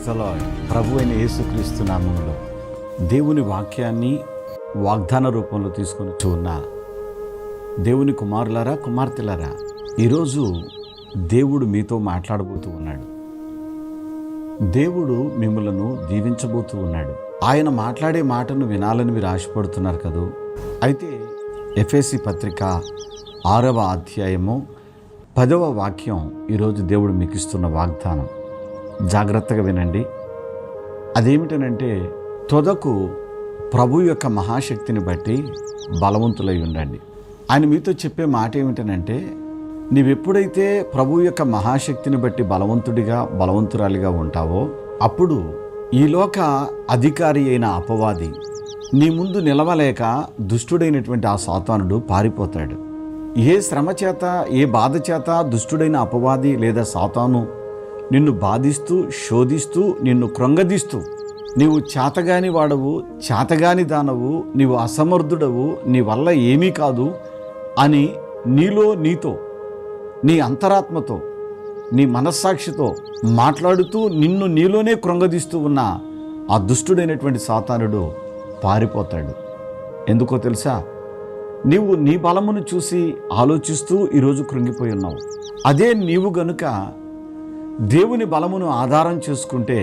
The lord. ప్రభు అయిన యేసుక్రీస్తు నామములో దేవుని వాక్యాన్ని వాగ్దాన రూపంలో తీసుకొని ఉన్న దేవుని కుమారులారా, కుమార్తెలారా, ఈరోజు దేవుడు మీతో మాట్లాడబోతూ ఉన్నాడు. దేవుడు మిమ్మలను దీవించబోతూ ఉన్నాడు. ఆయన మాట్లాడే మాటను వినాలని మీరు ఆశపడుతున్నారు కదూ. అయితే ఎఫెసీ పత్రిక 6వ అధ్యాయము 10వ వాక్యం ఈరోజు దేవుడు మీకు ఇస్తున్న వాగ్దానం. జాగ్రత్తగా వినండి. అదేమిటనంటే, తొదకు ప్రభు యొక్క మహాశక్తిని బట్టి బలవంతులై ఉండండి. ఆయన మీతో చెప్పే మాట ఏమిటనంటే, నీవెప్పుడైతే ప్రభు యొక్క మహాశక్తిని బట్టి బలవంతురాలిగా ఉంటావో, అప్పుడు ఈ లోక అధికారి అయిన అపవాది నీ ముందు నిలవలేక దుష్టుడైనటువంటి ఆ సాతానుడు పారిపోతాడు. ఏ శ్రమ చేత, ఏ బాధ చేత దుష్టుడైన అపవాది లేదా సాతాను నిన్ను బాధిస్తూ, శోధిస్తూ, నిన్ను కృంగదీస్తూ, నీవు చేతగాని వాడవు, చేతగాని దానవు, నీవు అసమర్థుడవు, నీ వల్ల ఏమీ కాదు అని నీతో, నీ అంతరాత్మతో, నీ మనస్సాక్షితో మాట్లాడుతూ నీలోనే కృంగదీస్తూ ఉన్న ఆ దుష్టుడైనటువంటి సాతానుడు పారిపోతాడు. ఎందుకో తెలుసా? నీవు నీ బలమును చూసి ఆలోచిస్తూ ఈరోజు కృంగిపోయి ఉన్నావు. అదే నీవు గనుక దేవుని బలమును ఆధారం చేసుకుంటే,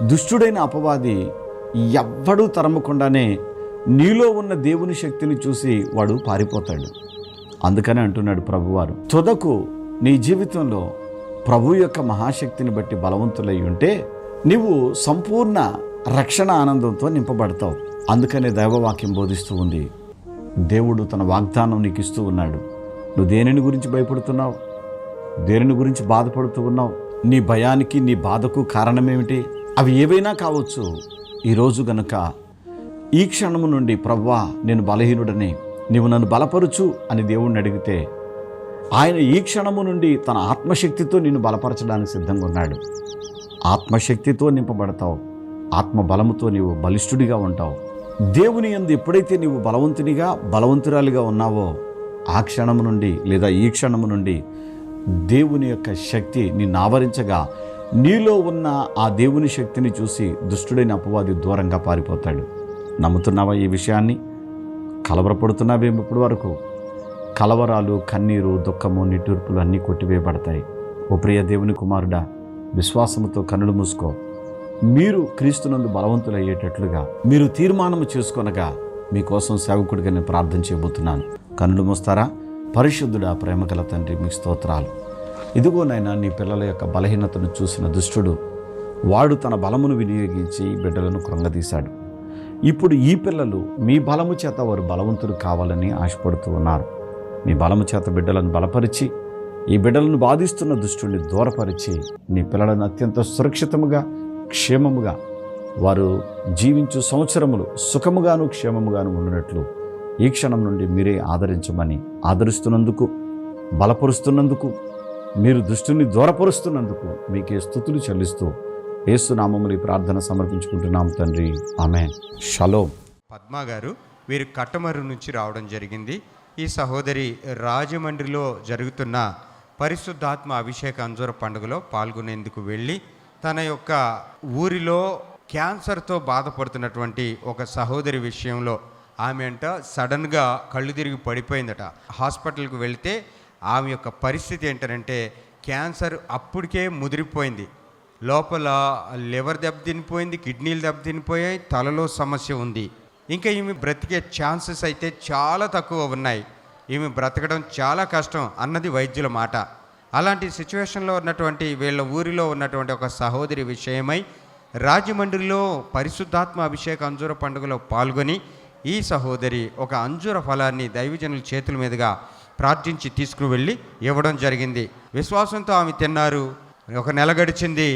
దుష్టుడైన అపవాది ఎవ్వడూ తరమకుండానే నీలో ఉన్న దేవుని శక్తిని చూసి వాడు పారిపోతాడు. అందుకనే అంటున్నాడు ప్రభువారు, తొదకు నీ జీవితంలో ప్రభు యొక్క మహాశక్తిని బట్టి బలవంతులై ఉంటే నీవు సంపూర్ణ రక్షణ ఆనందంతో నింపబడతావు. అందుకనే దైవవాక్యం బోధిస్తూ ఉంది. దేవుడు తన వాగ్దానం నీకు ఇస్తూ ఉన్నాడు. నువ్వు దేనిని గురించి భయపడుతున్నావు? దేనిని గురించి బాధపడుతూ ఉన్నావు? నీ భయానికి, నీ బాధకు కారణమేమిటి? అవి ఏవైనా కావచ్చు. ఈరోజు గనుక ఈ క్షణము నుండి, ప్రభువా నేను బలహీనుడని, నీవు నన్ను బలపరుచు అని దేవుణ్ణి అడిగితే, ఆయన ఈ క్షణము నుండి తన ఆత్మశక్తితో నిన్ను బలపరచడానికి సిద్ధంగా ఉన్నాడు. ఆత్మశక్తితో నింపబడతావు. ఆత్మబలముతో నీవు బలిష్ఠుడిగా ఉంటావు. దేవుని యందు ఎప్పుడైతే నీవు బలవంతురాలిగా ఉన్నావో, ఆ క్షణము నుండి లేదా ఈ క్షణము నుండి దేవుని యొక్క శక్తి నిన్ను ఆవరించగా, నీలో ఉన్న ఆ దేవుని శక్తిని చూసి దుష్టుడైన అపవాది దూరంగా పారిపోతాడు. నమ్ముతున్నావా ఈ విషయాన్ని? కలవరపడుతున్నావేమో? ఇప్పటి వరకు కలవరాలు, కన్నీరు, దుఃఖము, నిట్టూర్పులు అన్నీ కొట్టివేయబడతాయి. ఓ ప్రియ దేవుని కుమారుడా, విశ్వాసముతో కన్నులు మూసుకో. మీరు క్రీస్తునందు బలవంతులయ్యేటట్లుగా మీరు తీర్మానం చేసుకొనగా మీకోసం సేవకుడిగా నేను ప్రార్థన చేయబోతున్నాను. కన్నులు మూస్తారా? పరిశుద్ధుడా, ప్రేమగల తండ్రి, మీకు స్తోత్రాలు. ఇదిగోనైనా నీ పిల్లల యొక్క బలహీనతను చూసిన దుష్టుడు వాడు తన బలమును వినియోగించి బిడ్డలను కృంగదీశాడు. ఇప్పుడు ఈ పిల్లలు మీ బలము చేత వారు బలవంతులు కావాలని ఆశపడుతూ ఉన్నారు. మీ బలము చేత బిడ్డలను బలపరిచి, ఈ బిడ్డలను బాధిస్తున్న దుష్టుడిని దూరపరిచి, నీ పిల్లలను అత్యంత సురక్షితముగా, క్షేమముగా వారు జీవించు సంవత్సరములు సుఖముగాను క్షేమముగాను ఉండినట్లు ఈ క్షణం నుండి మీరే ఆదరిస్తున్నందుకు, బలపరుస్తున్నందుకు, మీరు దుష్టుని దూరపరుస్తున్నందుకు మీకే స్తుతులు చెల్లిస్తూ యేసు నామములో ఈ ప్రార్థన సమర్పించుకుంటున్నాం తండ్రి. ఆమేన్. షలోమ్. పద్మా గారు వీరు కట్టమర్రు నుంచి రావడం జరిగింది. ఈ సహోదరి రాజమండ్రిలో జరుగుతున్న పరిశుద్ధాత్మ అభిషేక అంజూర పండుగలో పాల్గొనేందుకు వెళ్ళి, తన యొక్క ఊరిలో క్యాన్సర్తో బాధపడుతున్నటువంటి ఒక సహోదరి విషయంలో ఆమె సడన్గా కళ్ళు తిరిగి పడిపోయిందట. హాస్పిటల్కి వెళితే ఆమె యొక్క పరిస్థితి ఏంటంటే, క్యాన్సర్ అప్పటికే ముదిరిపోయింది. లోపల లివర్ దెబ్బతినిపోయింది, కిడ్నీలు దెబ్బతినిపోయాయి, తలలో సమస్య ఉంది. ఇంకా ఈమె బ్రతికే ఛాన్సెస్ అయితే చాలా తక్కువ ఉన్నాయి. ఈమె బ్రతకడం చాలా కష్టం అన్నది వైద్యుల మాట. అలాంటి సిచ్యువేషన్లో ఉన్నటువంటి వీళ్ళ ఊరిలో ఉన్నటువంటి ఒక సహోదరి విషయమై రాజమండ్రిలో పరిశుద్ధాత్మ అభిషేక అంజూర పండుగలో పాల్గొని, ఈ సహోదరి ఒక అంజూర ఫలాన్ని దైవజనుల చేతుల మీదుగా ప్రార్థించి తీసుకుని వెళ్ళి ఇవ్వడం జరిగింది. విశ్వాసంతో ఆమె తిన్నారు. ఒక నెల గడిచింది.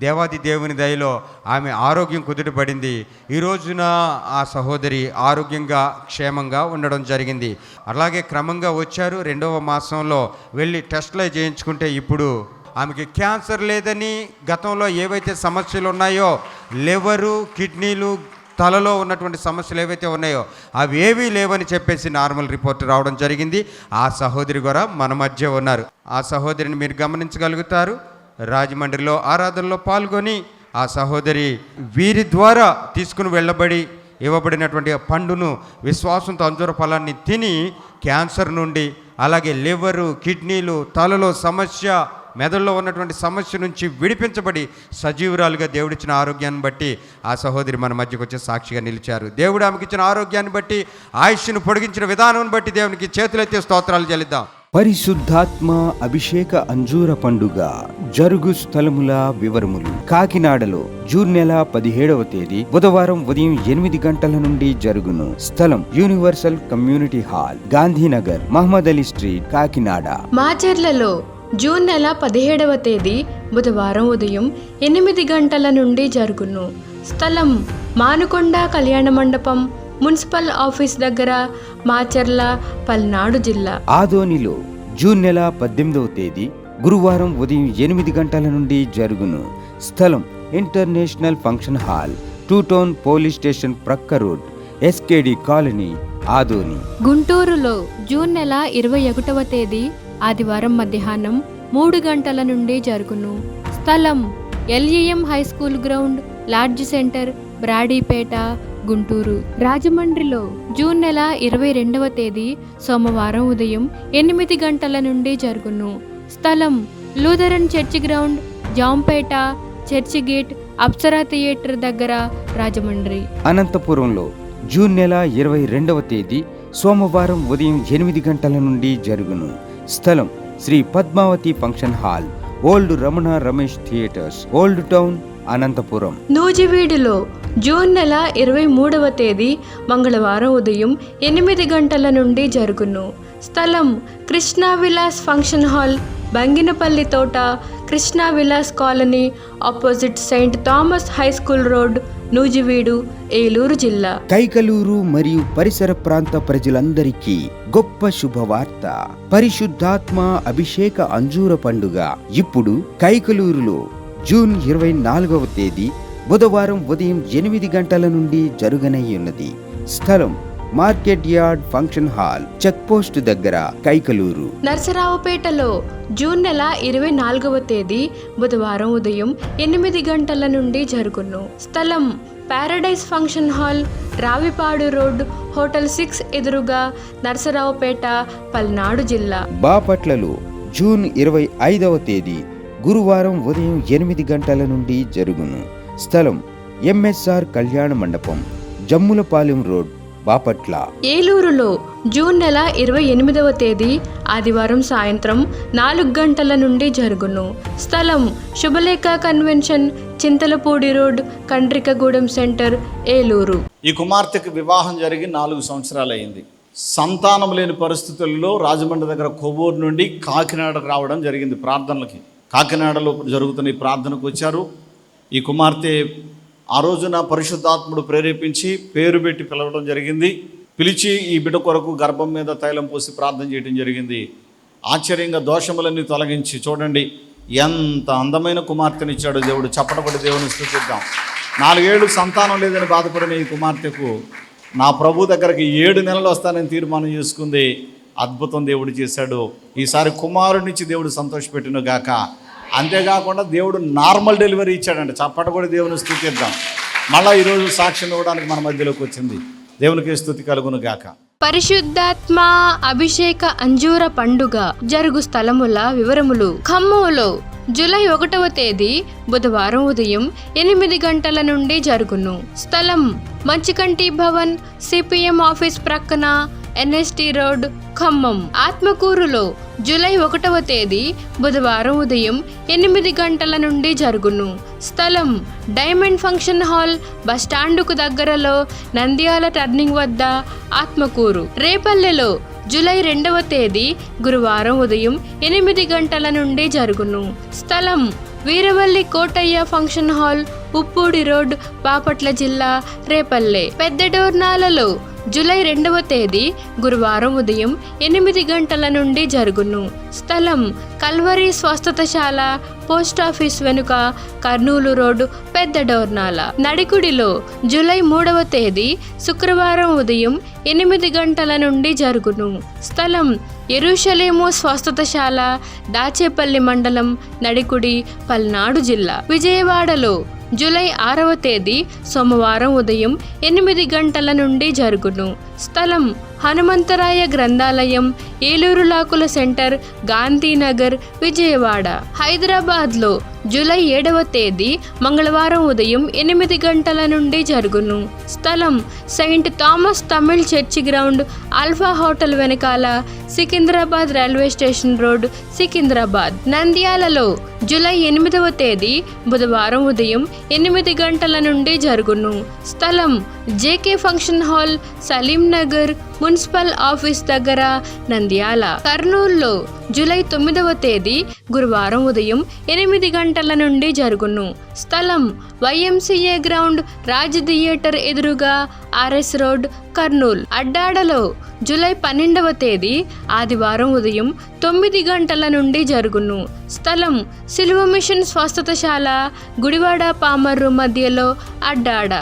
దేవాది దేవుని దయలో ఆమె ఆరోగ్యం కుదుటపడింది. ఈ రోజున ఆ సహోదరి ఆరోగ్యంగా, క్షేమంగా ఉండడం జరిగింది. అలాగే క్రమంగా వచ్చారు. 2వ మాసంలో వెళ్ళి టెస్టులు చేయించుకుంటే ఇప్పుడు ఆమెకి క్యాన్సర్ లేదని, గతంలో ఏవైతే సమస్యలు ఉన్నాయో, లివరు, కిడ్నీలు, తలలో ఉన్నటువంటి సమస్యలు ఏవైతే ఉన్నాయో అవి ఏవీ లేవని చెప్పేసి నార్మల్ రిపోర్ట్ రావడం జరిగింది. ఆ సహోదరి కూడా మన మధ్య ఉన్నారు. ఆ సహోదరిని మీరు గమనించగలుగుతారు. రాజమండ్రిలో ఆరాధనలో పాల్గొని ఆ సహోదరి వీరి ద్వారా తీసుకుని వెళ్ళబడి ఇవ్వబడినటువంటి ఆ పండును విశ్వాసంతో అంజూర ఫలాన్ని తిని క్యాన్సర్ నుండి, అలాగే లివరు, కిడ్నీలు, తలలో సమస్య, మెదడులో ఉన్నటువంటి సమస్య నుంచి విడిపించబడి సజీవురాలుగా దేవుడిచ్చిన ఆరోగ్యాన్ని బట్టి ఆ సహోదరి మన మధ్యకు వచ్చే సాక్షిగా నిలిచారు. దేవుడు ఆమెకి ఇచ్చిన ఆరోగ్యాన్ని బట్టి, ఆయుష్ను పొడిగించిన విధానం బట్టి దేవునికి చేతులెత్తి స్తోత్రాలు చెల్లిద్దాం. పరిశుద్ధాత్మ అభిషేక అంజూర పండుగ జరుగు స్థలముల వివరములు. కాకినాడలో జూన్ నెల 17వ తేదీ బుధవారం ఉదయం 8 గంటల నుండి జరుగును. స్థలం universal community hall, Gandhinagar, Mohammed Ali street, Kakinada. మాచర్లలో జూన్ నెల 17వ తేదీ బుధవారం ఉదయం 8 గంటల నుండి జరుగును. స్థలం మానుకొండ కళ్యాణ మండపం, మున్సిపల్ ఆఫీస్ దగ్గర, మాచర్ల, పల్నాడు జిల్లా. ఆదోనిలో జూన్ నెల 18వ తేదీ గురువారం ఉదయం 8 గంటల నుండి జరుగును. స్థలం international function hall, 2 town police station ప్రక్క రోడ్, ఎస్కేడి కాలనీ, ఆదోని. గుంటూరులో జూన్ నెల 21వ తేదీ ఆదివారం మధ్యాహ్నం 3 గంటల నుండి జరుగును. స్థలం LEM high school ground, LADS centre, Brodipet, Guntur. రాజమండ్రిలో జూన్ నెల 22వ తేదీ సోమవారం ఉదయం 8 గంటల నుండి జరుగును. స్థలం Lutheran church ground, Jampeta, church gate, Apsara theatre దగ్గర, రాజమండ్రి. అనంతపురంలో జూన్ నెల 22వ తేదీ సోమవారం ఉదయం 8 గంటల నుండి జరుగును. స్థలం Shri Padmavathi function hall, old Ramana Ramesh theatres, old town, Anantapuram. నూజివీడులో జూన్ నెల 23వ తేదీ మంగళవారం ఉదయం 8 గంటల నుండి జరుగును. స్థలం కృష్ణా విలాస్ ఫంక్షన్ హాల్, బంగినపల్లి తోట, Krishna Vilas colony, opposite Saint Thomas high school road, Nuzvid, Eluru జిల్లా. కైకలూరు మరియు పరిసర ప్రాంత ప్రజలందరికీ గొప్ప శుభవార్త. పరిశుద్ధాత్మ అభిషేక అంజూర పండుగ ఇప్పుడు కైకలూరులో జూన్ 24వ తేదీ బుధవారం ఉదయం 8 గంటల నుండి జరుగనయ్యున్నది. స్థలం market yard function hall, check post దగ్గర, కైకలూరు. నర్సరావుపేటలో జూన్ నెల 24వ తేదీ బుధవారం ఉదయం 8 గంటల నుండి జరుగును. స్థలం paradise function hall, Ravipadu road, hotel 6 ఎదురుగా, నర్సరావుపేట, పల్నాడు జిల్లా. బాపట్లలో జూన్ 25వ తేదీ గురువారం ఉదయం 8 గంటల నుండి జరుగును. స్థలం MSR కళ్యాణ మండపం, జమ్ములపాలెం రోడ్, బాపట్ల. ఏలూరులో జూన్ నెల 28వ తేదీ ఆదివారం సాయంత్రం 4 గంటల నుండి జరుగును. స్థలం Shubhalekha convention, Chintalapudi road, Kandrikagudem centre, Eluru. ఈ కుమార్తెకు వివాహం జరిగి 4 సంవత్సరాలు అయింది. సంతానం లేని పరిస్థితుల్లో రాజమండ్రి దగ్గర కొవ్వూరు నుండి కాకినాడకు రావడం జరిగింది ప్రార్థనలకి. కాకినాడలో జరుగుతున్న ఈ ప్రార్థనకు వచ్చారు. ఈ కుమార్తె ఆ రోజున పరిశుద్ధాత్ముడు ప్రేరేపించి పేరు పెట్టి పిలవడం జరిగింది. పిలిచి ఈ బిడ్డ కొరకు గర్భం మీద తైలం పోసి ప్రార్థన చేయడం జరిగింది. ఆశ్చర్యంగా దోషములన్నీ తొలగించి, చూడండి ఎంత అందమైన కుమార్తెనిచ్చాడు దేవుడు. చప్పటపడి దేవుని స్తుతిద్దాం. 4 ఏళ్ళు సంతానం లేదని బాధపడిన ఈ కుమార్తెకు నా ప్రభు దగ్గరికి 7 నెలలు వస్తానని తీర్మానం చేసుకుంది. అద్భుతం దేవుడు చేశాడు. ఈసారి కుమారుడినిచ్చి దేవుడు సంతోషపెట్టిన గాక. అంతేకాకుండా దేవుడు నార్మల్ డెలివరీ ఇచ్చాడంట. చప్పట కూడా దేవుని స్తుతిద్దాం. మళ్ళీ ఈరోజు సాక్ష్యం ఇవ్వడానికి మన మధ్యలోకి వచ్చింది. దేవునికి స్తుతి కలుగును గాక. పరిశుద్ధాత్మ అభిషేక అంజూర పండుగ జరుగు స్థలముల వివరములు. ఖమ్మంలో జూలై 1వ తేదీ బుధవారం ఉదయం 8 గంటల నుండి జరుగును. స్థలం మంచికంటి భవన్, CPM ఆఫీస్ ప్రక్కన, NST రోడ్, ఖమ్మం. ఆత్మకూరులో జూలై 1వ తేదీ బుధవారం ఉదయం 8 గంటల నుండి జరుగును. స్థలం డైమండ్ ఫంక్షన్ హాల్, బస్టాండుకు దగ్గరలో, నంద్యాల టర్నింగ్ వద్ద, ఆత్మకూరు. రేపల్లెలో జూలై 2వ తేదీ గురువారం ఉదయం 8 గంటల నుండి జరుగును. స్థలం Veeravalli Kotayya function hall, Uppudi road, Bapatla జిల్లా, రేపల్లె. పెద్ద డోర్నాలలో జూలై 2వ తేదీ గురువారం ఉదయం 8 గంటల నుండి జరుగును. స్థలం కల్వరి స్వస్థతశాల, పోస్టాఫీస్ వెనుక, కర్నూలు రోడ్, పెద్ద డోర్నాల. నడికుడిలో జూలై 3వ తేదీ శుక్రవారం ఉదయం 8 గంటల నుండి జరుగును. స్థలం యెరూషలేము స్వస్థతశాల, దాచేపల్లి మండలం, నడికుడి, పల్నాడు జిల్లా. విజయవాడలో జూలై 6వ తేదీ సోమవారం ఉదయం 8 గంటల నుండి జరుగును. స్థలం హనుమంతరాయ గ్రంథాలయం, ఏలూరులాకుల సెంటర్, గాంధీనగర్, విజయవాడ. హైదరాబాద్లో జూలై 7వ తేదీ మంగళవారం ఉదయం 8 గంటల నుండి జరుగును. స్థలం Saint Thomas Tamil church ground, Alpha hotel వెనకాల, Secunderabad railway station road, Secunderabad. నంద్యాలలో జూలై 8వ తేదీ బుధవారం ఉదయం 8 గంటల నుండి జరుగును. స్థలం JK function hall, Salim Nagar, municipal office దగ్గర, నంద్యాల. కర్నూలులో జూలై 9వ తేదీ గురువారం ఉదయం 8 గంటల నుండి జరుగును. స్థలం YMCA గ్రౌండ్, రాజ్ థియేటర్ ఎదురుగా, RS రోడ్, కర్నూలు. అడ్డాడలో జూలై 12వ తేదీ ఆదివారం ఉదయం 9 గంటల నుండి జరుగును. స్థలం సిలువ మిషన్ స్వస్థతశాల, గుడివాడ పామర్రు మధ్యలో, అడ్డాడ.